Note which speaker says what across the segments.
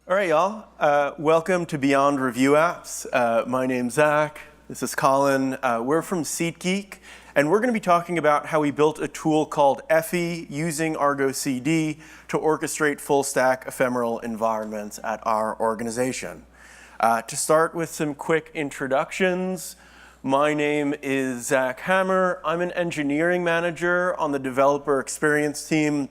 Speaker 1: All right, y'all. Welcome to Beyond Review Apps. My name's Zach. This is Colin. We're from SeatGeek, and we're going to be talking about how we built a tool called Ephie using Argo CD to orchestrate full-stack ephemeral environments at our organization. To start with some quick introductions, my name is Zach Hammer. I'm an engineering manager on the developer experience team.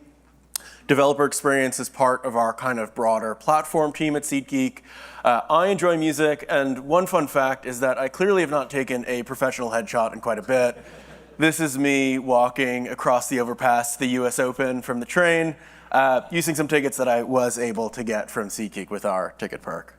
Speaker 1: Developer experience is part of our kind of broader platform team at SeatGeek. I enjoy music, and one fun fact is that I clearly have not taken a professional headshot in quite a bit. This is me walking across the overpass to the US Open from the train, using some tickets that I was able to get from SeatGeek with our ticket perk.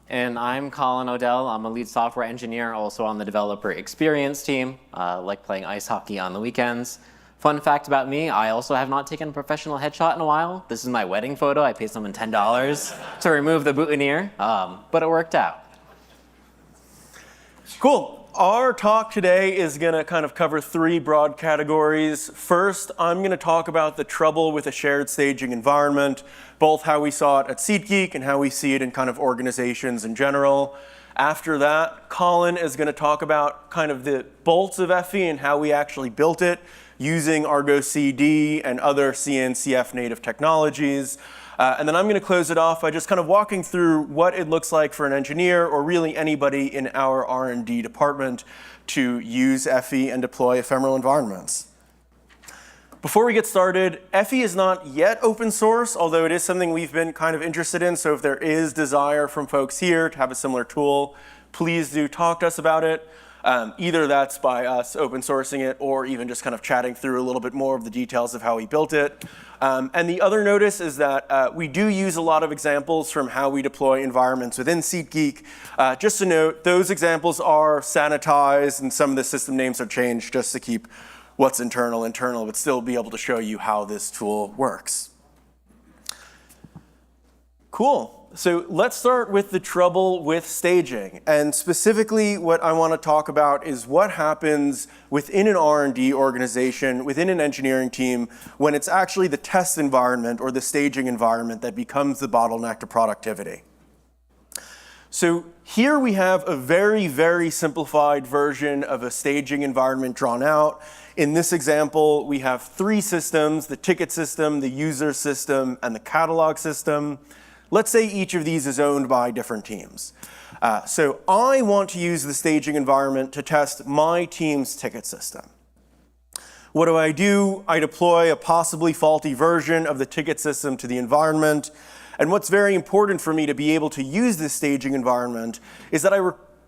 Speaker 2: And I'm Colin Odell. I'm a lead software engineer, also on the developer experience team. Like playing ice hockey on the weekends. Fun fact about me, I also have not taken a professional headshot in a while. This is my wedding photo. I paid someone $10 to remove the boutonniere, but it worked out.
Speaker 1: Cool. Our talk today is going to kind of cover three broad categories. First, I'm going to talk about the trouble with a shared staging environment, both how we saw it at SeatGeek and how we see it in kind of organizations in general. After that, Colin is going to talk about kind of the bolts of Ephie and how we actually built it using Argo CD and other CNCF native technologies. And then I'm going to close it off by just kind of walking through what it looks like for an engineer or really anybody in our R&D department to use Ephie and deploy ephemeral environments. Before we get started, Ephie is not yet open source, although it is something we've been kind of interested in. So if there is desire from folks here to have a similar tool, please do talk to us about it. Either that's by us open sourcing it or even just kind of chatting through a little bit more of the details of how we built it. And the other notice is that we do use a lot of examples from how we deploy environments within SeatGeek. Just to note, those examples are sanitized and some of the system names are changed just to keep what's internal, but still be able to show you how this tool works. Cool. So let's start with the trouble with staging. And specifically, what I want to talk about is what happens within an R&D organization, within an engineering team, when it's actually the test environment or the staging environment that becomes the bottleneck to productivity. So here we have a very, very simplified version of a staging environment drawn out. In this example, we have three systems: the ticket system, the user system, and the catalog system. Let's say each of these is owned by different teams. So I want to use the staging environment to test my team's ticket system. What do? I deploy a possibly faulty version of the ticket system to the environment. And what's very important for me to be able to use this staging environment is that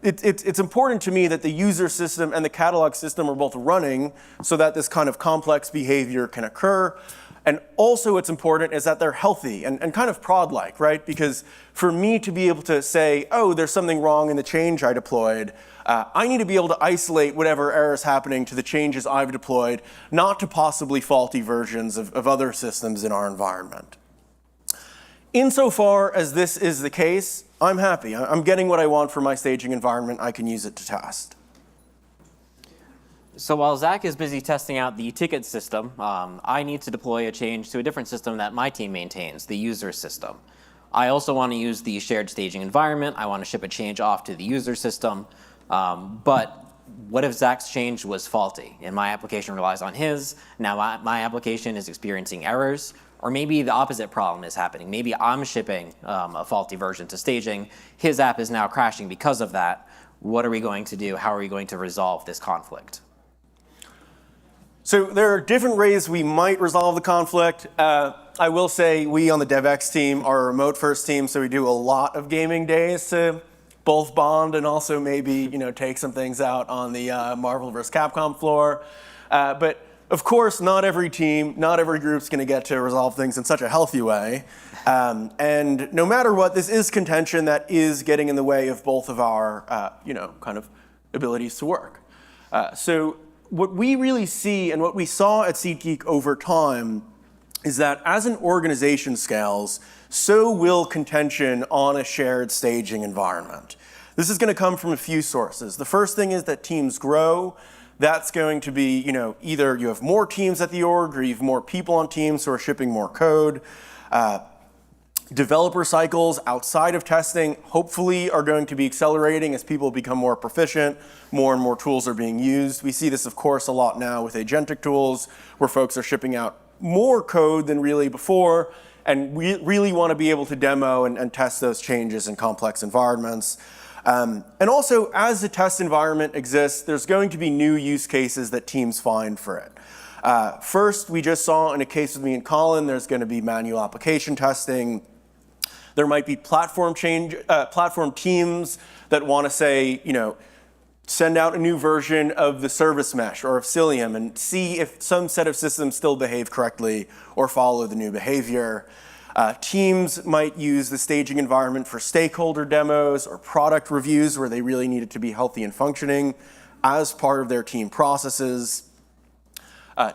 Speaker 1: it's important to me that the user system and the catalog system are both running so that this kind of complex behavior can occur. And also what's important is that they're healthy and kind of prod-like, right? Because for me to be able to say, oh, there's something wrong in the change I deployed, I need to be able to isolate whatever error is happening to the changes I've deployed, not to possibly faulty versions of other systems in our environment. Insofar as this is the case, I'm happy. I'm getting what I want for my staging environment. I can use it to test.
Speaker 2: So while Zach is busy testing out the ticket system, I need to deploy a change to a different system that my team maintains, the user system. I also want to use the shared staging environment. I want to ship a change off to the user system. But what if Zach's change was faulty and my application relies on his? Now my application is experiencing errors. Or maybe the opposite problem is happening. Maybe I'm shipping a faulty version to staging. His app is now crashing because of that. What are we going to do? How are we going to resolve this conflict?
Speaker 1: So there are different ways we might resolve the conflict. I will say we on the DevX team are a remote-first team, so we do a lot of gaming days to both bond and also maybe take some things out on the Marvel vs. Capcom floor. But of course, not every team, not every group's going to get to resolve things in such a healthy way. And no matter what, this is contention that is getting in the way of both of our kind of abilities to work. So what we really see and what we saw at SeatGeek over time is that as an organization scales, so will contention on a shared staging environment. This is going to come from a few sources. The first thing is that teams grow. That's going to be, either you have more teams at the org or you have more people on teams who are shipping more code. Developer cycles outside of testing hopefully are going to be accelerating as people become more proficient, more and more tools are being used. We see this, of course, a lot now with agentic tools, where folks are shipping out more code than really before, and we really want to be able to demo and test those changes in complex environments. And also, as the test environment exists, there's going to be new use cases that teams find for it. First, we just saw in a case with me and Colin, there's going to be manual application testing. There might be platform teams that want to say, send out a new version of the service mesh or of Cilium and see if some set of systems still behave correctly or follow the new behavior. Teams might use the staging environment for stakeholder demos or product reviews where they really need it to be healthy and functioning as part of their team processes.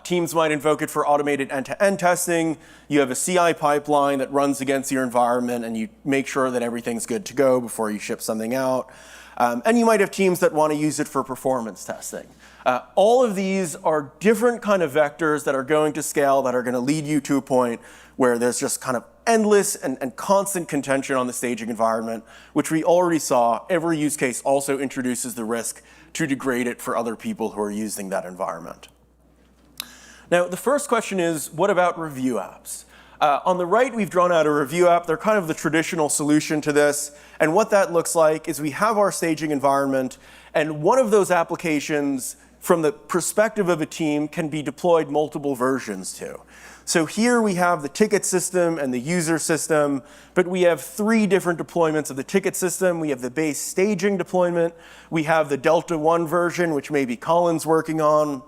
Speaker 1: Teams might invoke it for automated end-to-end testing. You have a CI pipeline that runs against your environment, and you make sure that everything's good to go before you ship something out. And you might have teams that want to use it for performance testing. All of these are different kind of vectors that are going to scale, that are going to lead you to a point where there's just kind of endless and constant contention on the staging environment, which we already saw. Every use case also introduces the risk to degrade it for other people who are using that environment. Now, the first question is, what about review apps? On the right, we've drawn out a review app. They're kind of the traditional solution to this. And what that looks like is we have our staging environment, and one of those applications, from the perspective of a team, can be deployed multiple versions to. So here we have the ticket system and the user system, but we have 3 different deployments of the ticket system. We have the base staging deployment. We have the Delta 1 version, which maybe Colin's working on.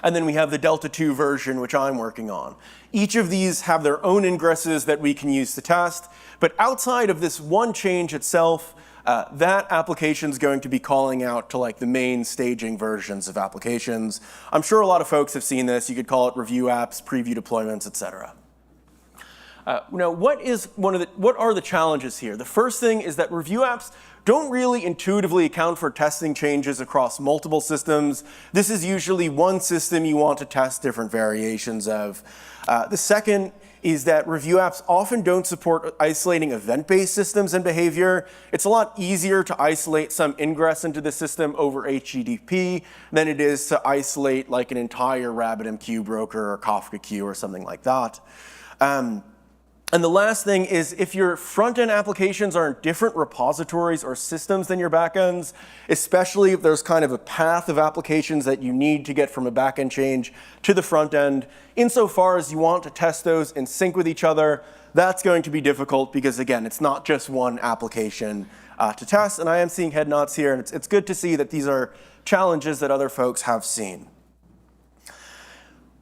Speaker 1: And then we have the Delta 2 version, which I'm working on. Each of these have their own ingresses that we can use to test. But outside of this one change itself, that application is going to be calling out to like the main staging versions of applications. I'm sure a lot of folks have seen this. You could call it review apps, preview deployments, et cetera. Now, what are the challenges here? The first thing is that review apps don't really intuitively account for testing changes across multiple systems. This is usually one system you want to test different variations of. The second is that review apps often don't support isolating event-based systems and behavior. It's a lot easier to isolate some ingress into the system over HTTP than it is to isolate like an entire RabbitMQ broker or Kafka queue or something like that. And the last thing is, if your front-end applications are in different repositories or systems than your backends, especially if there's kind of a path of applications that you need to get from a backend change to the front end, insofar as you want to test those in sync with each other, that's going to be difficult because, again, it's not just one application to test. And I am seeing head nods here, and it's good to see that these are challenges that other folks have seen.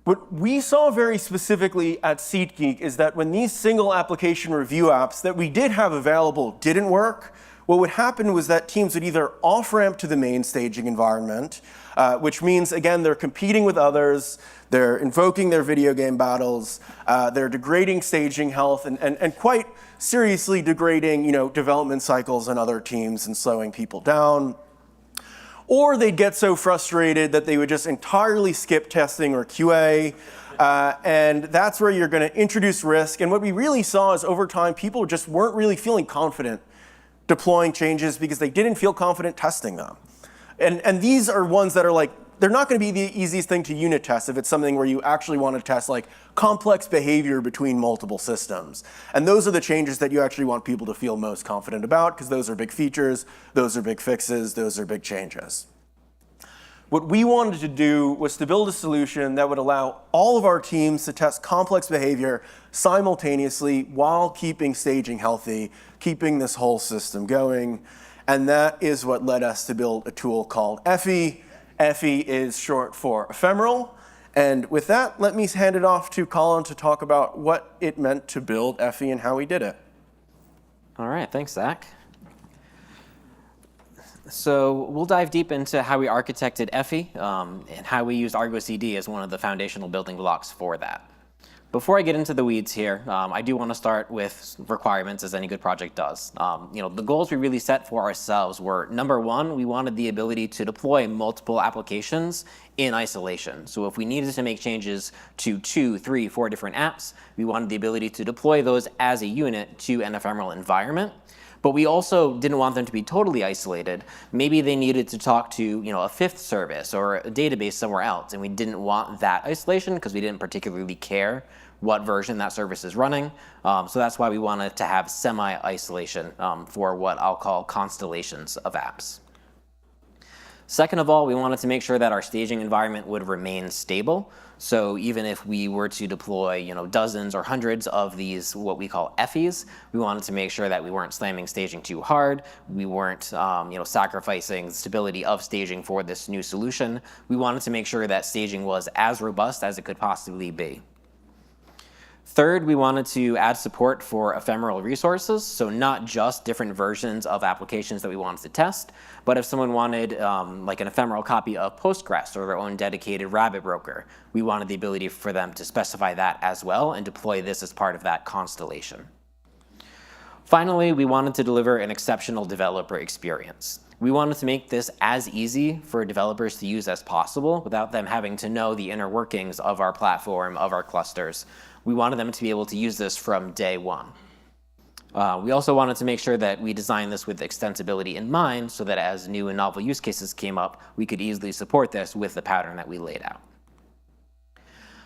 Speaker 1: What we saw very specifically at SeatGeek is that when these single application review apps that we did have available didn't work, what would happen was that teams would either off-ramp to the main staging environment, which means, again, they're competing with others, they're invoking their video game battles, they're degrading staging health, and quite seriously degrading development cycles in other teams and slowing people down. Or they'd get so frustrated that they would just entirely skip testing or QA. And that's where you're going to introduce risk. And what we really saw is over time, people just weren't really feeling confident deploying changes because they didn't feel confident testing them. And these are ones that are like, they're not going to be the easiest thing to unit test if it's something where you actually want to test like complex behavior between multiple systems. And those are the changes that you actually want people to feel most confident about because those are big features, those are big fixes, those are big changes. What we wanted to do was to build a solution that would allow all of our teams to test complex behavior simultaneously while keeping staging healthy, keeping this whole system going. And that is what led us to build a tool called Ephie. Ephie is short for Ephemeral. And with that, let me hand it off to Colin to talk about what it meant to build Ephie and how we did it.
Speaker 2: All right, thanks, Zach. So we'll dive deep into how we architected Ephie and how we used Argo CD as one of the foundational building blocks for that. Before I get into the weeds here, I do want to start with requirements, as any good project does. The goals we really set for ourselves were, number one, we wanted the ability to deploy multiple applications in isolation. So if we needed to make changes to 2, 3, 4 different apps, we wanted the ability to deploy those as a unit to an ephemeral environment. But we also didn't want them to be totally isolated. Maybe they needed to talk to a fifth service or a database somewhere else, and we didn't want that isolation because we didn't particularly care what version that service is running. So that's why we wanted to have semi-isolation for what I'll call constellations of apps. Second of all, we wanted to make sure that our staging environment would remain stable. So even if we were to deploy, dozens or hundreds of these, what we call Ephies, we wanted to make sure that we weren't slamming staging too hard. We weren't, sacrificing the stability of staging for this new solution. We wanted to make sure that staging was as robust as it could possibly be. Third, we wanted to add support for ephemeral resources, so not just different versions of applications that we wanted to test, but if someone wanted like an ephemeral copy of Postgres or their own dedicated Rabbit broker, we wanted the ability for them to specify that as well and deploy this as part of that constellation. Finally, we wanted to deliver an exceptional developer experience. We wanted to make this as easy for developers to use as possible without them having to know the inner workings of our platform, of our clusters. We wanted them to be able to use this from day one. We also wanted to make sure that we designed this with extensibility in mind so that as new and novel use cases came up, we could easily support this with the pattern that we laid out.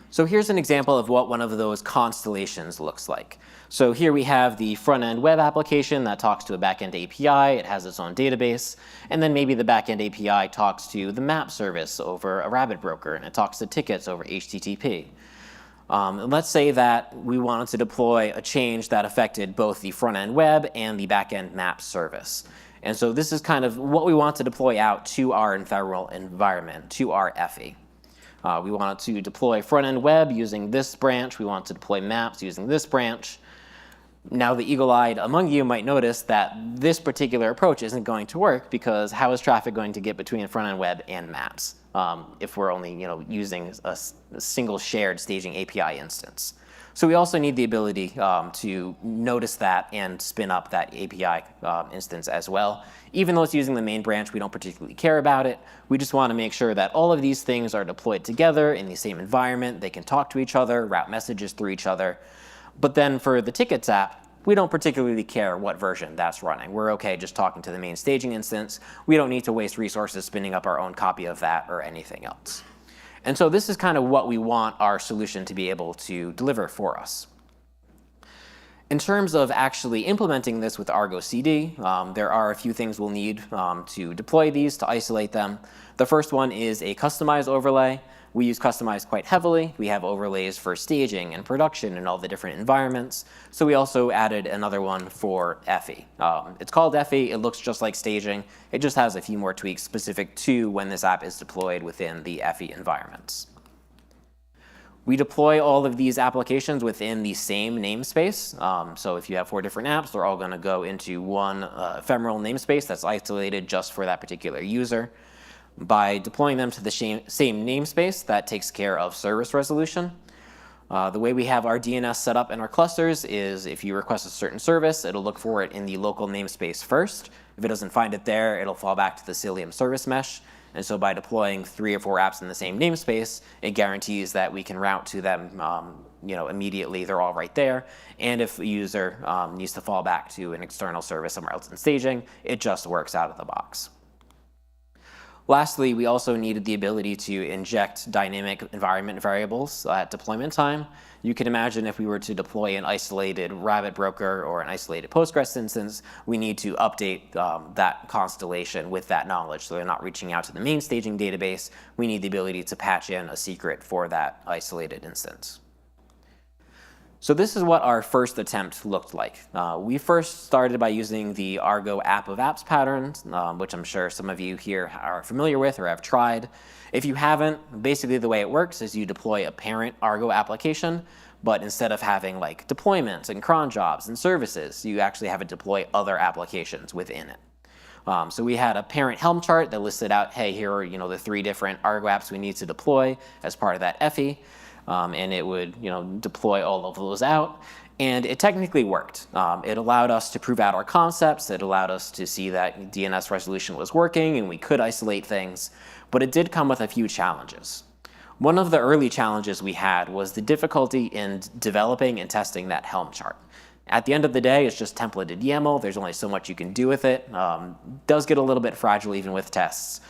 Speaker 2: So here's an example of what one of those constellations looks like. So here we have the front-end web application that talks to a back-end API. It has its own database. And then maybe the back-end API talks to the map service over a Rabbit broker, and it talks to tickets over HTTP. And let's say that we wanted to deploy a change that affected both the front-end web and the back-end map service. And so this is kind of what we want to deploy out to our ephemeral environment, to our Ephie. We wanted to deploy front-end web using this branch. We want to deploy maps using this branch. Now the eagle-eyed among you might notice that this particular approach isn't going to work because how is traffic going to get between front-end web and maps if we're only using a single shared staging API instance? So we also need the ability to notice that and spin up that API instance as well. Even though it's using the main branch, we don't particularly care about it. We just want to make sure that all of these things are deployed together in the same environment. They can talk to each other, route messages through each other. But then for the tickets app, we don't particularly care what version that's running. We're okay just talking to the main staging instance. We don't need to waste resources spinning up our own copy of that or anything else. And so this is kind of what we want our solution to be able to deliver for us. In terms of actually implementing this with Argo CD, there are a few things we'll need to deploy these, to isolate them. The first one is a customized overlay. We use customize quite heavily. We have overlays for staging and production and all the different environments. So we also added another one for Ephie. It's called Ephie. It looks just like staging. It just has a few more tweaks specific to when this app is deployed within the Ephie environments. We deploy all of these applications within the same namespace. So if you have 4 different apps, they're all going to go into one ephemeral namespace that's isolated just for that particular user. By deploying them to the same namespace, that takes care of service resolution. The way we have our DNS set up in our clusters is if you request a certain service, it'll look for it in the local namespace first. If it doesn't find it there, it'll fall back to the Cilium service mesh. And so by deploying 3 or 4 apps in the same namespace, it guarantees that we can route to them immediately. They're all right there. And if a user needs to fall back to an external service somewhere else in staging, it just works out of the box. Lastly, we also needed the ability to inject dynamic environment variables at deployment time. You can imagine if we were to deploy an isolated Rabbit broker or an isolated Postgres instance, we need to update that constellation with that knowledge. So they're not reaching out to the main staging database. We need the ability to patch in a secret for that isolated instance. So this is what our first attempt looked like. We first started by using the Argo app of apps pattern, which I'm sure some of you here are familiar with or have tried. If you haven't, basically the way it works is you deploy a parent Argo application, but instead of having like deployments and cron jobs and services, you actually have it deploy other applications within it. So we had a parent Helm chart that listed out, hey, here are the 3 different Argo apps we need to deploy as part of that Ephie. and it would deploy all of those out. And it technically worked. It allowed us to prove out our concepts. It allowed us to see that DNS resolution was working and we could isolate things. But it did come with a few challenges. One of the early challenges we had was the difficulty in developing and testing that Helm chart. At the end of the day, it's just templated YAML. There's only so much you can do with it. Does get a little bit fragile even with tests.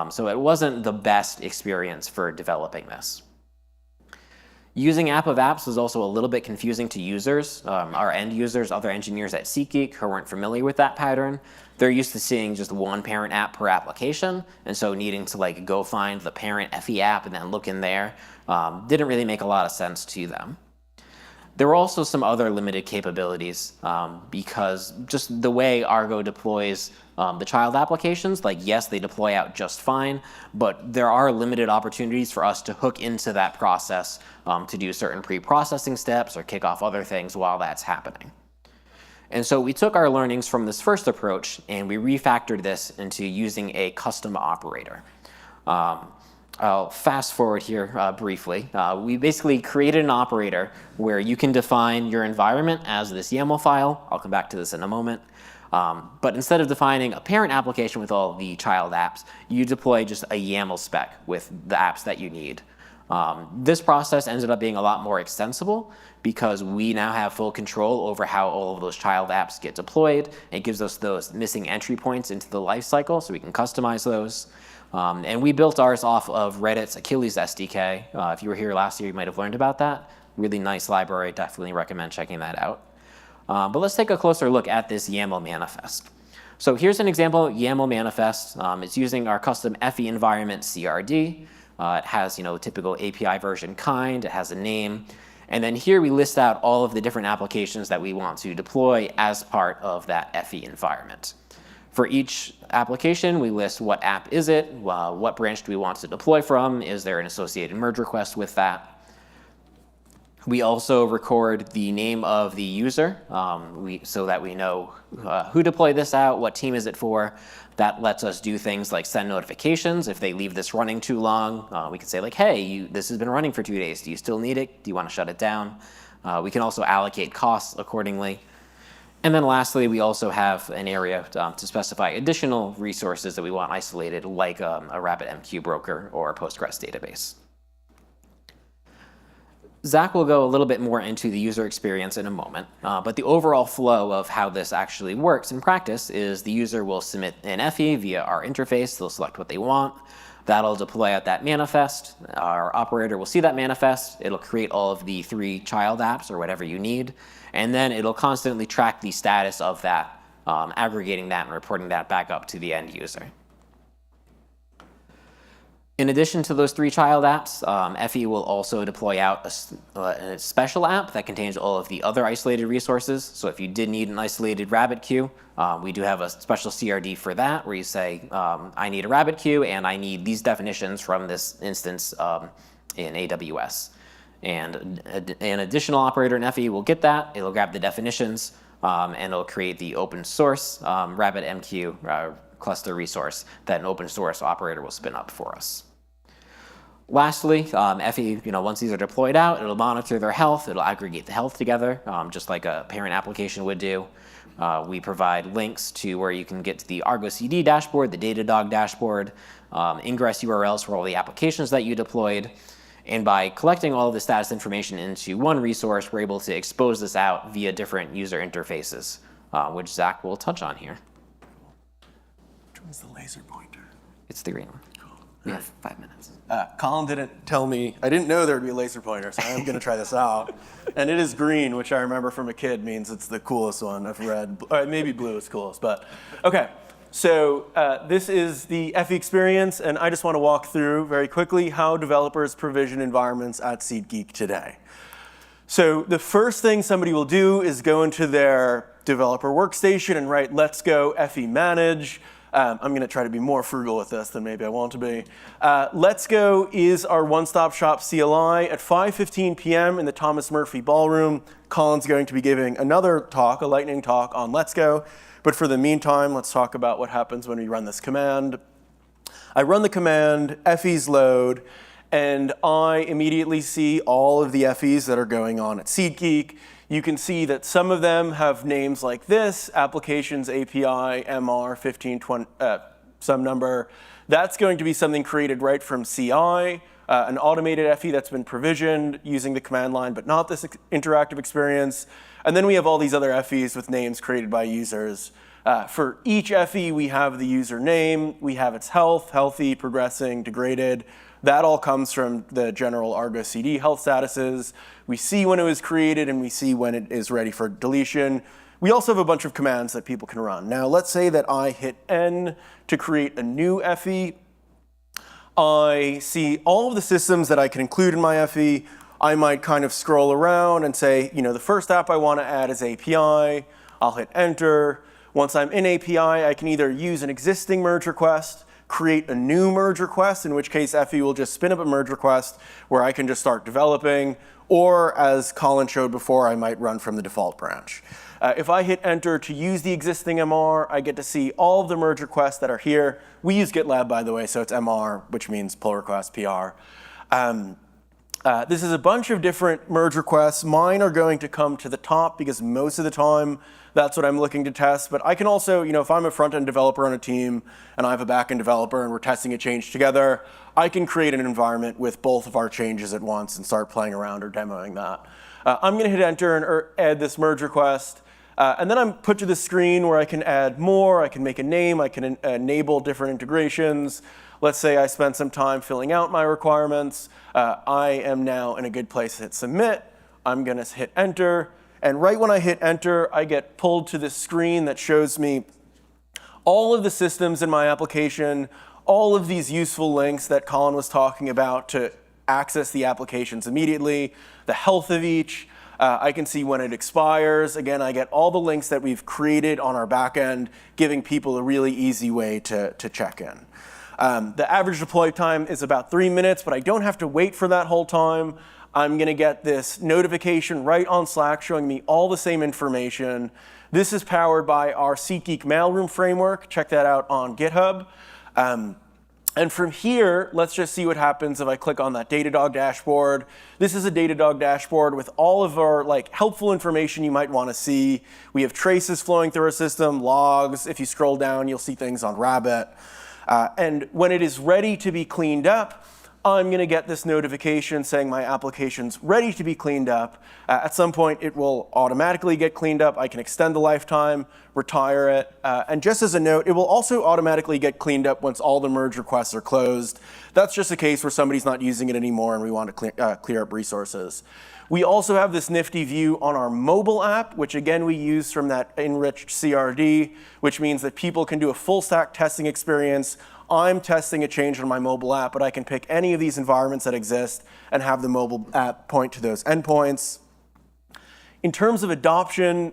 Speaker 2: So it wasn't the best experience for developing this. Using app of apps was also a little bit confusing to users, our end users, other engineers at SeatGeek who weren't familiar with that pattern. They're used to seeing just one parent app per application, and so needing to go find the parent Ephie app and then look in there didn't really make a lot of sense to them. There were also some other limited capabilities because just the way Argo deploys the child applications, yes, they deploy out just fine, but there are limited opportunities for us to hook into that process to do certain pre-processing steps or kick off other things while that's happening. And so we took our learnings from this first approach and we refactored this into using a custom operator. I'll fast forward here briefly. We basically created an operator where you can define your environment as this YAML file. I'll come back to this in a moment. But instead of defining a parent application with all the child apps, you deploy just a YAML spec with the apps that you need. This process ended up being a lot more extensible because we now have full control over how all of those child apps get deployed. It gives us those missing entry points into the lifecycle so we can customize those. And we built ours off of Reddit's Achilles SDK. If you were here last year, you might have learned about that. Really nice library, definitely recommend checking that out. But let's take a closer look at this YAML manifest. So here's an example YAML manifest. It's using our custom Ephie environment CRD. It has typical API version kind, it has a name. And then here we list out all of the different applications that we want to deploy as part of that Ephie environment. For each application, we list what app is it, what branch do we want to deploy from, is there an associated merge request with that. We also record the name of the user so that we know who deployed this out, what team is it for. That lets us do things like send notifications. If they leave this running too long, we can say hey, this has been running for 2 days. Do you still need it? Do you want to shut it down? We can also allocate costs accordingly. And then lastly, we also have an area to specify additional resources that we want isolated, like a RabbitMQ broker or a Postgres database. Zach will go a little bit more into the user experience in a moment, but the overall flow of how this actually works in practice is the user will submit an Ephie via our interface. They'll select what they want. That'll deploy out that manifest. Our operator will see that manifest. It'll create all of the 3 child apps or whatever you need, and then it'll constantly track the status of that, aggregating that and reporting that back up to the end user. In addition to those 3 child apps, Ephie will also deploy out a special app that contains all of the other isolated resources. So if you did need an isolated rabbit queue, we do have a special CRD for that, where you say, I need a rabbit queue and I need these definitions from this instance in AWS. And an additional operator in Ephie will get that. It'll grab the definitions and it'll create the open source RabbitMQ cluster resource that an open source operator will spin up for us. Lastly, Ephie, once these are deployed out, it'll monitor their health. It'll aggregate the health together, just like a parent application would do. We provide links to where you can get to the Argo CD dashboard, the Datadog dashboard, ingress URLs for all the applications that you deployed. And by collecting all of the status information into one resource, we're able to expose this out via different user interfaces, which Zach will touch on here.
Speaker 1: Which one's the laser pointer?
Speaker 2: It's the green one.
Speaker 1: Cool.
Speaker 2: We have 5 minutes.
Speaker 1: Colin didn't tell me, I didn't know there would be a laser pointer, so I am going to try this out. And it is green, which I remember from a kid means it's the coolest one. I've read, maybe blue is coolest, but okay. So this is the Ephie experience, and I just want to walk through very quickly how developers provision environments at SeatGeek today. So the first thing somebody will do is go into their developer workstation and write let's go Ephie manage. I'm going to try to be more frugal with this than maybe I want to be. Let's Go is our one-stop shop CLI. At 5:15 p.m. in the Thomas Murphy Ballroom, Colin's going to be giving another talk, a lightning talk on Let's Go. But for the meantime, let's talk about what happens when we run this command. I run the command, Ephie's load, and I immediately see all of the Ephies that are going on at SeatGeek. You can see that some of them have names like this, Applications API MR 1520, some number. That's going to be something created right from CI, an automated Ephie that's been provisioned using the command line, but not this interactive experience. And then we have all these other Ephies with names created by users. For each Ephie, we have the user name, we have its health, healthy, progressing, degraded. That all comes from the general Argo CD health statuses. We see when it was created and we see when it is ready for deletion. We also have a bunch of commands that people can run. Now let's say that I hit N to create a new Ephie. I see all of the systems that I can include in my Ephie. I might kind of scroll around and say, the first app I want to add is API. I'll hit enter. Once I'm in API, I can either use an existing merge request, create a new merge request, in which case Ephie will just spin up a merge request where I can just start developing, or as Colin showed before, I might run from the default branch. If I hit enter to use the existing MR, I get to see all of the merge requests that are here. We use GitLab, by the way, so it's MR, which means pull request PR. This is a bunch of different merge requests. Mine are going to come to the top because most of the time that's what I'm looking to test. But I can also, if I'm a front-end developer on a team and I have a back-end developer and we're testing a change together, I can create an environment with both of our changes at once and start playing around or demoing that. I'm going to hit enter and add this merge request. And then I'm put to the screen where I can add more. I can make a name. I can enable different integrations. Let's say I spent some time filling out my requirements. I am now in a good place to hit submit. I'm going to hit enter. And right when I hit enter, I get pulled to this screen that shows me all of the systems in my application, all of these useful links that Colin was talking about to access the applications immediately, the health of each. I can see when it expires. Again, I get all the links that we've created on our back end, giving people a really easy way to check in. The average deploy time is about 3 minutes, but I don't have to wait for that whole time. I'm going to get this notification right on Slack showing me all the same information. This is powered by our SeatGeek mailroom framework. Check that out on GitHub. And from here, let's just see what happens if I click on that Datadog dashboard. This is a Datadog dashboard with all of our helpful information you might want to see. We have traces flowing through our system, logs. If you scroll down, you'll see things on Rabbit. And when it is ready to be cleaned up, I'm going to get this notification saying my application's ready to be cleaned up. At some point, it will automatically get cleaned up. I can extend the lifetime, retire it. And just as a note, it will also automatically get cleaned up once all the merge requests are closed. That's just a case where somebody's not using it anymore and we want to clear up resources. We also have this nifty view on our mobile app, which again we use from that enriched CRD, which means that people can do a full stack testing experience. I'm testing a change on my mobile app, but I can pick any of these environments that exist and have the mobile app point to those endpoints. In terms of adoption,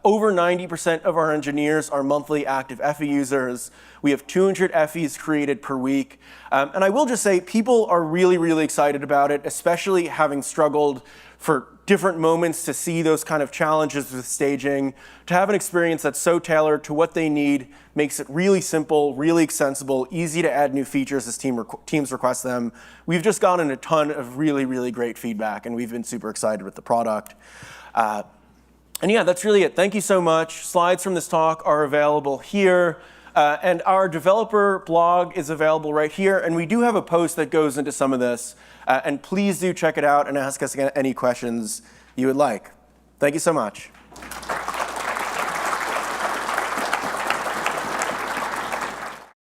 Speaker 1: over 90% of our engineers are monthly active Ephie users. We have 200 Ephies created per week. And I will just say people are really, really excited about it, especially having struggled for different moments to see those kind of challenges with staging. To have an experience that's so tailored to what they need makes it really simple, really extensible, easy to add new features as teams request them. We've just gotten a ton of really, really great feedback, and we've been super excited with the product. And yeah, that's really it. Thank you so much. Slides from this talk are available here. And our developer blog is available right here. And we do have a post that goes into some of this. And please do check it out and ask us any questions you would like. Thank you so much.